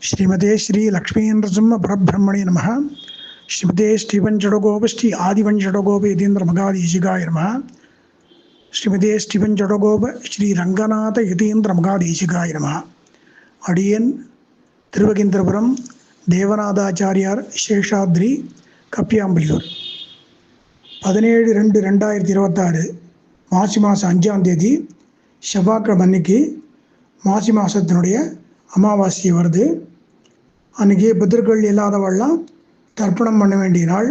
श्रीमते श्री लक्ष्मीनृसिंह परब्रह्मणे नमः। श्रीमते स्टीवंजडगोप श्री आदिवंजडगोप यतीन्द्र मगादेशिकाय नमः। श्रीमते स्टीवंजडगोप श्री रंगनाथ यतीन्द्र मगादेशिकाय नमः। अडियन तिरुवगिंद्रपुरम देवनाथाचार्यार शेषाद्रि कप्पियाम्बलियूर 17-2-2026 மாசி மாதம் 5ஆம் தேதி செவ்வாய்க்கிழமை அன்னைக்கு மாசி மாதத்தினுடைய அமாவாசை வருது. அன்றைக்கி பித்திருக்கள் இல்லாதவெல்லாம் தர்ப்பணம் பண்ண வேண்டிய நாள்.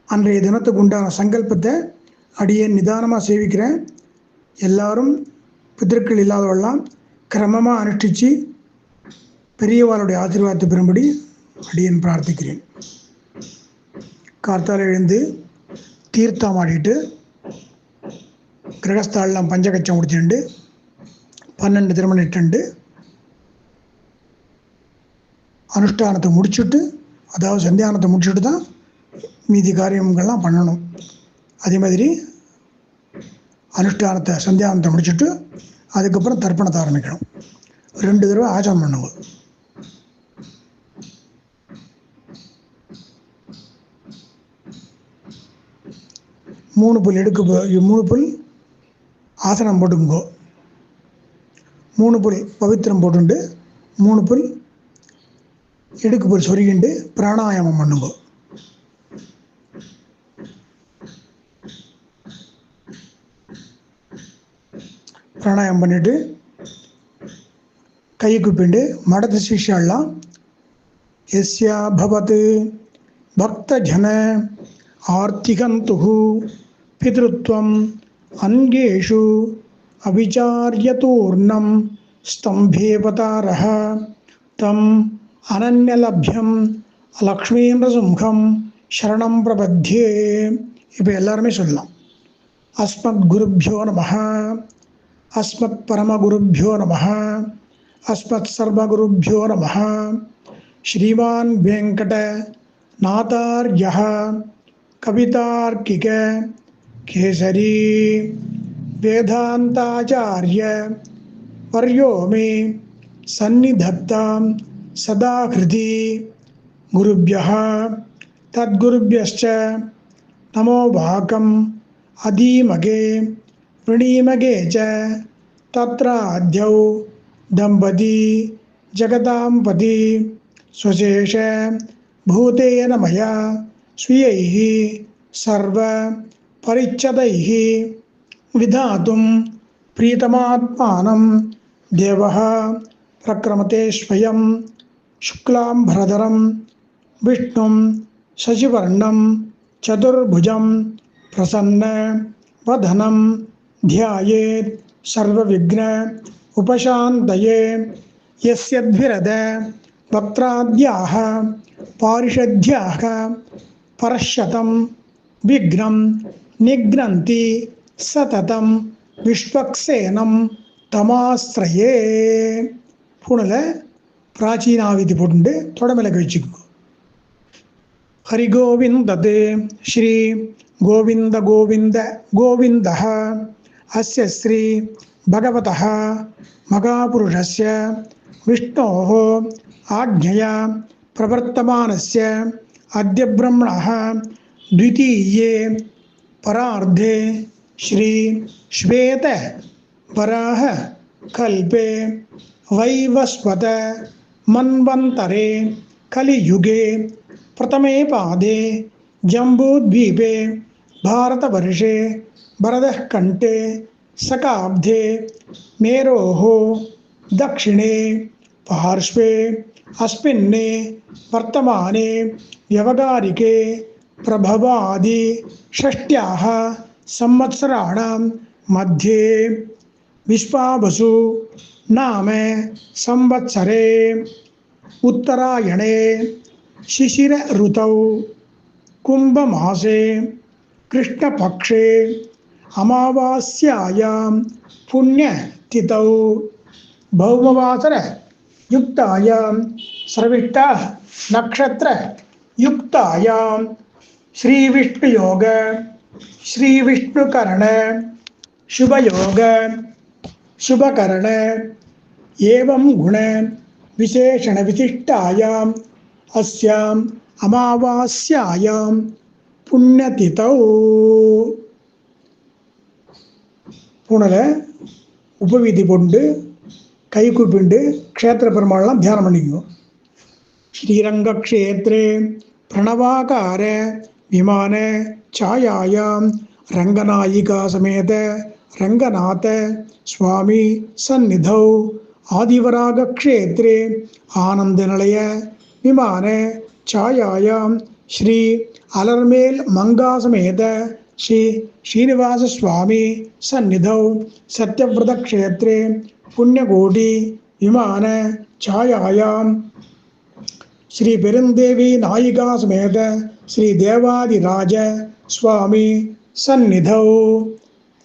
அன்றைய தினத்துக்கு உண்டான சங்கல்பத்தை அடியே நிதானமாக சேவிக்கிறேன். எல்லாரும் பித்திருக்கள் இல்லாதவெல்லாம் கிரமமாக அனுஷ்டித்து பெரியவாளுடைய ஆசீர்வாதத்தை பெறும்படி அடியேன் பிரார்த்திக்கிறேன். கார்த்தால எழுந்து தீர்த்தம் ஆடிட்டு கிரகஸ்தாலெலாம் பஞ்சகச்சம் முடிச்சுண்டு 12 திருமணம் இட்டுண்டு அனுஷ்டானத்தை முடிச்சுட்டு, அதாவது சந்தியானத்தை முடிச்சுட்டு தான் மீதி காரியங்கள்லாம் பண்ணணும். அதே மாதிரி அனுஷ்டானத்தை சந்தியானத்தை முடிச்சுட்டு அதுக்கப்புறம் தர்ப்பணத்தை ஆரம்பிக்கணும். 2 தடவை ஆச்சமனம் பண்ணுவோம். மூணு புல் ஆசனம் போட்டுங்கோ. 3 புல் பவித்திரம் போட்டுண்டு 3 புல் இடுக்கு புல் சொருகிண்டு பிராணாயாமம் பண்ணுங்கோ. பிராணாயாமம் பண்ணிட்டு கை குப்பிண்டு மடத்து சிஷ்யாலாம் எஸ்யா பவத் பக்த ஜன ஆர்த்திகந்துஹு பித்ருத்வம் அங்கேஷு அவிச்சார்யதூர்ணம் ஸ்தம்பேவதாரஹ தம் அனன்யலப்யம் லக்ஷ்மீந்திரசிம்ஹம் சரணம் பிரபத்யே. இப்போ எல்லாருமே சொல்லலாம். அஸ்மத் குருப்யோ நமஹ, அஸ்மத் பரமகுருப்யோ நமஹ, அஸ்மத் சர்வகுருப்யோ நமஹ. ஸ்ரீமான் வெங்கட நாதார்யः கவிதார்க்கிக கேசரி வேதாந்தாச்சார்ய வர்யோ மே சந்நிதத்தாம் சதா ஹிருதி. குருப்யः தத்குருப்யஸ்ச நமோ வாகம் அதீமகே விணீமகே ச தத்ராத்யௌ தம்பதி ஜகதாம்பதி ஸ்வசேஷ பூதேன மயா ஸ்வீயைः சர்வ பரிச்சதைः விதாதும் பிரீதமாத்மானம் தேவः பிரக்ரமதே ஸ்வயம் சுக்லாம்பரதரம் விஷ்ணும் சசிவர்ணம் சதுர்புஜம் பிரசன்ன வதனம் த்யாயேத் சர்வவிக்ன உபசாந்தயே. யஸ்யத்விரத வக்த்ராத்யாः பாரிஷத்யாः பரஷதம் விக்னம் நிக்னந்தி சததம் விஸ்வக்சேனம் தமாஸ்ரயே. பூணில் பிராச்சீனாவிதி போட்டு தொடமிலக்க வச்சுக்கோ. ஹரிகோவிந்தது ஸ்ரீ கோவிந்த கோவிந்த கோவிந்தः அஸ்ய ஸ்ரீ பகவதः மகாபுருஷஸ்ய விஷ்ணோः ஆக்ஞயா பிரவர்த்தமானஸ்ய அத்ய பிரம்மணः द्वितीये परार्धे श्री श्वेत वराह कल्पे वैवस्वत मन्वन्तरे कलियुगे प्रथमे पादे जम्बूद्वीपे भारतवर्षे भरतः कण्ठे शकाब्दे मेरोः दक्षिणे पार्श्वे अस्मिन्ने वर्तमाने व्यवहारिके प्रभवादि षष्ट्याः संवत्सराणां मध्ये विश्वावसु नाम संवत्सरे उत्तरायणे शिशिर ऋतौ कुंभमासे कृष्णपक्षे अमावास्यायां पुण्यतिथौ भौमवासर युक्तायां सर्विष्टा नक्षत्र युक्तायां श्री विष्णुयोग श्री विष्णुकरण शुभयोग शुभकरण एवं गुण விசேஷண விசிஷ்டாயாம் அஸ்யாம் அமாவாஸ்யாயாம் புண்ணியதிதௌ. பூனலை உபவீதி போட்டு கை கூப்பிண்டு க்ஷேத்திர பெருமாள்லாம் தியானம் பண்ணிக்குவோம். ஸ்ரீரங்கக்ஷேத்ரே பிரணவாகார விமான சாயாயாம் ரங்கநாயிகா சமேத ரங்கநாத சுவாமி சந்நிதௌ ஆதிவராகக்ஷேத்ரே ஆனந்தநிலைய விமான சாயாயாம் ஸ்ரீ அலர்மேல் மங்கா சமேத ஸ்ரீ ஸ்ரீனிவாச சுவாமி சந்நிதௌ சத்யவிரதக்ஷேத்ரே புண்ணியகோடி விமான சாயாயாம் ஸ்ரீ பெருந்தேவி நாயிகா சமேத ஸ்ரீ தேவாதிராஜ சுவாமி சந்நிதௌ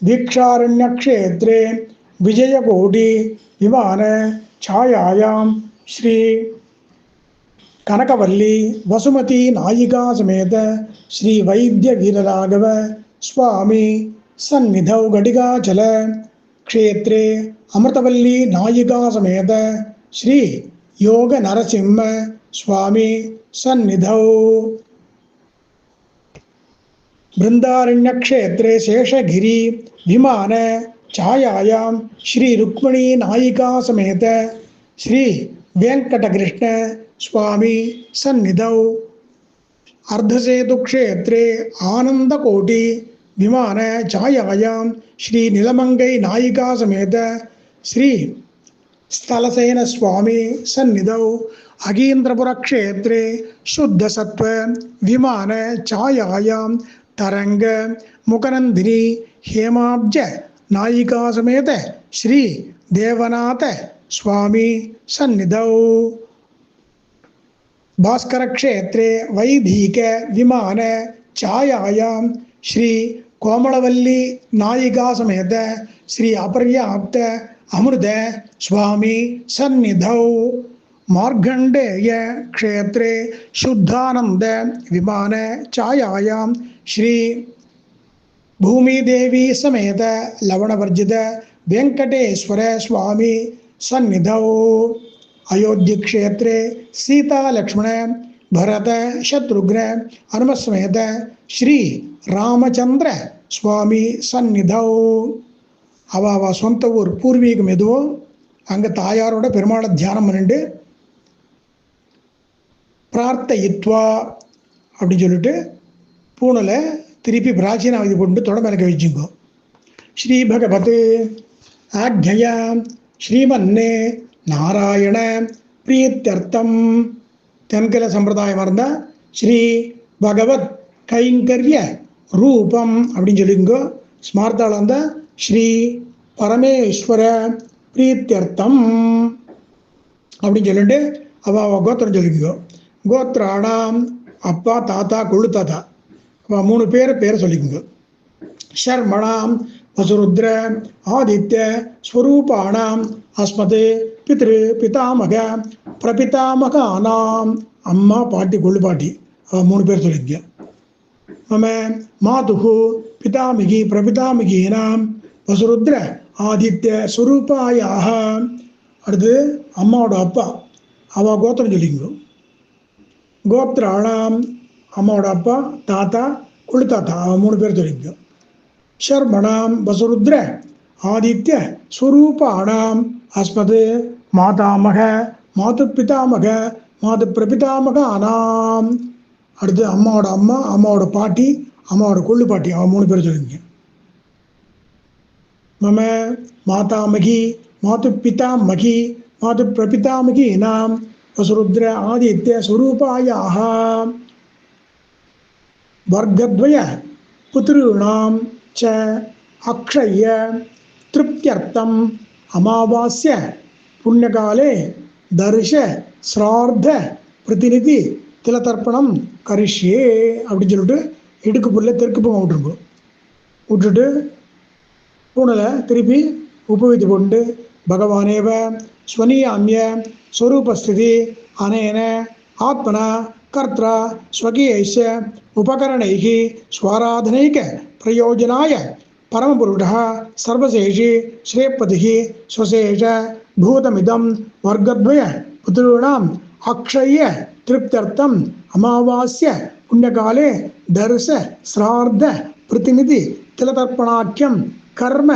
தீக்ஷாரண்யக்ஷேத்ரே விஜயகோடி விமான சாயாயாம் ஸ்ரீ கனகவல்லி வசுமதி நாயிகா சமேத ஸ்ரீ வைத்திய வீரராகவ சுவாமி சந்நிதௌ கடிகாச்சல க்ஷேத்ரே அமிர்தவல்லி நாயிகா சமேத ஸ்ரீ யோக நரசிம்ம சுவாமி சந்நிதௌ பிருந்தாரண்யக்ஷேத்ரே சேஷகிரி விமான சாயாயாம் ஸ்ரீ ருக்மிணி நாயிகா சமேத ஸ்ரீ வெங்கடகிருஷ்ண சுவாமி சந்நிதௌ அர்த்தசேதுக்ஷேத்ரே ஆனந்தகோடி விமான சாயாயாம் ஸ்ரீ நிலமங்கை நாயிகா சமேத ஸ்ரீ ஸ்தலசேன சுவாமி சந்நிதௌ அகீந்திரபுரக்ஷேத்ரே சுத்தசத்வ விமான சாயாயாம் தரங்க முகநந்தினி ஹேமாப்ஜ நாயிகா சமேத ஸ்ரீ தேவநாத சுவாமி சந்நிதௌ பாஸ்கரக்ஷேத்ரே வைதீக விமான சாயாயாம் ஸ்ரீ கோமளவல்லி நாயிகா சமேத ஸ்ரீ அபர்யாப்த அமிர்த சுவாமி சந்நிதௌ மார்கண்டேய க்ஷேத்ரே சுத்தானந்த விமான சாயாயாம் ஸ்ரீ பூமிதேவி சமேத லவணவர்ஜித வெங்கடேஸ்வர சுவாமி சந்நிதௌ அயோத்தியக்ஷேத்ரே சீதா லக்ஷ்மண பரத சத்ருக்ன அனுமசமேத ஸ்ரீ ராமச்சந்திர சுவாமி சந்நிதௌ. அவ சொந்த ஊர் பூர்வீகம் எதுவோ அங்கே தாயாரோட பெருமாளை தியானம் பண்ணிட்டு பிரார்த்தயித்வா அப்படின்னு சொல்லிட்டு பூனலை திருப்பி பிராச்சீனாவதி போட்டு தொடமேலக்க வச்சுக்கோ. ஸ்ரீ பகவத் ஆக்ஞயா ஸ்ரீமன்னே நாராயண பிரீத்தியர்த்தம். தென்கல சம்பிரதாயமாக இருந்தால் ஸ்ரீ பகவத் கைங்கரிய ரூபம் அப்படின்னு சொல்லிங்கோ. ஸ்மார்த்தாவில் இருந்தால் ஸ்ரீ பரமேஸ்வர பிரீத்தியர்த்தம் அப்படின்னு சொல்லிட்டு அவள் கோத்திரம் சொல்லிக்கோ. கோத்ராணாம் அப்பா தாத்தா கொள்ளு தாத்தா அவள் 3 பேரை சொல்லிக்கோங்க. ஷர்மணாம் வசுருத்ர ஆதித்ய ஸ்வரூபாணாம் அஸ்மத் பித்ரு பிதாமக பிரபிதாமகானாம். அம்மா பாட்டி கொள்ளு பாட்டி அவள் 3 பேர் சொல்லிக்க. மம மாதுகு பிதாமிகி பிரபிதாமிகீனாம் வசுருத்ர ஆதித்ய ஸ்வரூபாயாக. அடுத்து அம்மாவோட அப்பா அவள் கோத்திரம் சொல்லிக்கோ. கோத்ராணாம் அம்மாவோட அப்பா தாத்தா கொள்ளு தாத்தா அவள் 3 பேர் சொல்லிக்கோ. ஷர்மணாம் வசுருத்ர ஆதித்ய ஸ்வரூபாணாம் அஸ்மத் மாதாமக மாது பிதாமக மாது பிரபிதாமக ஆனாம். அடுத்து அம்மாவோட அம்மா அம்மாவோட பாட்டி அம்மாவோட கொள்ளு பாட்டி அவள் 3 பேர் சொல்லிங்க. மம மாதாமகி மாது பிதாமகி மாது பிரபிதாமகி நாம் வசுருத்ர ஆதித்ய ஸ்வரூபாயாக. வர்க்கத்வய புத்ருணாம் ச அக்ஷய திருப்தியர்த்தம் அமாவாஸ்ய புண்ணியகாலே தர்ஷ ஸ்ரார்த்த பிரதிநிதி திலதர்ப்பணம் கரிஷ்யே அப்படின்னு சொல்லிட்டு இடுக்கு புல்ல தெற்கு பக்கம் விட்டுட்டு பூனலை திருப்பி உபவித்து கொண்டு பகவானேவ ஸ்வனியாமிய ஸ்வரூபஸ்திதி அனேன ஆத்மனா கர்த்ரா ஸ்வகீயைஷ உபகரணைः ஸ்வாராதனைக பிரயோஜனாய பரமபுருஷः சர்வசேஷி ஸ்ரேப்பதிः ஸ்வசேஷ பூதமிதம் வர்க்கத்வய பித்ருணாம் அக்ஷய திருப்தர்த்தம் அமாவாஸ்ய புண்ணியகாலே தர்ச ஸ்ரார்த்த பிரதிநிதி திலதர்ப்பணாக்கியம் கர்ம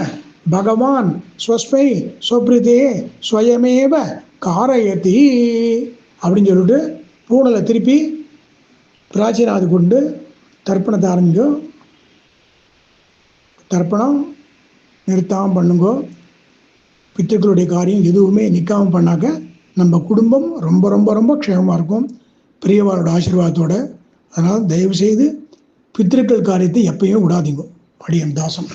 பகவான் ஸ்வஸ்மை ஸ்வப்ரிதே ஸ்வயமேவ காரயதி அப்படின்னு சொல்லிட்டு பூனலை திருப்பி பிராச்சீனாது கொண்டு தர்ப்பணத்தை ஆரம்பிங்கோ. தர்ப்பணம் நிறுத்தாமல் பண்ணுங்கோ. பித்ருக்களுடைய காரியம் எதுவுமே நிற்காமல் பண்ணாக்க நம்ம குடும்பம் ரொம்ப ரொம்ப ரொம்ப க்ஷேமமாக இருக்கும் பெரியவாரோட ஆசீர்வாதத்தோட. அதனால் தயவுசெய்து பித்ருக்கள் காரியத்தை எப்பயும் விடாதீங்க. அடியன் தாசன்.